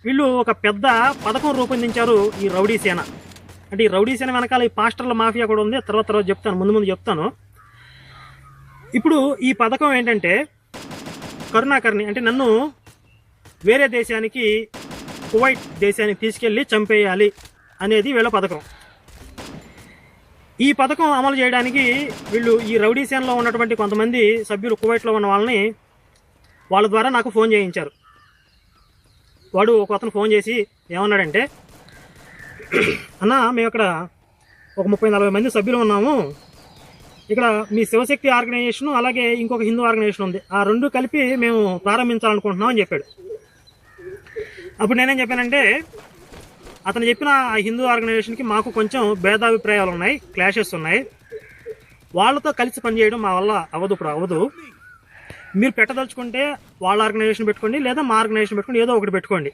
వీళ్ళు ఒక పెద్ద పథకం రూపొందించారు, ఈ రౌడీ సేన. అంటే ఈ రౌడీ సేన వెనకాల ఈ పాస్టర్ల మాఫియా కూడా ఉంది, తర్వాత చెప్తాను, ముందు చెప్తాను. ఇప్పుడు ఈ పథకం ఏంటంటే కరుణాకర్ని, అంటే నన్ను వేరే దేశానికి, కువైట్ దేశానికి తీసుకెళ్ళి చంపేయాలి అనేది వీళ్ళ పథకం. ఈ పథకం అమలు చేయడానికి వీళ్ళు ఈ రౌడీ సేనలో ఉన్నటువంటి కొంతమంది సభ్యులు కువైట్లో ఉన్న వాళ్ళ ద్వారా నాకు ఫోన్ చేయించారు. వాడు ఒక అతను ఫోన్ చేసి ఏమన్నాడంటే, అన్న మేము ఇక్కడ ఒక 30-40 మంది సభ్యులు ఉన్నాము, ఇక్కడ మీ శివశక్తి ఆర్గనైజేషన్ అలాగే ఇంకొక హిందూ ఆర్గనైజేషన్ ఉంది, ఆ రెండు కలిపి మేము ప్రారంభించాలనుకుంటున్నాం అని చెప్పాడు. అప్పుడు నేనేం చెప్పానంటే, అతను చెప్పిన ఆ హిందూ ఆర్గనైజేషన్కి మాకు కొంచెం భేదాభిప్రాయాలు ఉన్నాయి, క్లాషెస్ ఉన్నాయి, వాళ్ళతో కలిసి పనిచేయడం మా వల్ల అవ్వదు. మీరు పెట్టదలుచుకుంటే వాళ్ళ ఆర్గనైజేషన్ పెట్టుకోండి, లేదా మా ఆర్గనైజేషన్ పెట్టుకోండి, ఏదో ఒకటి పెట్టుకోండి.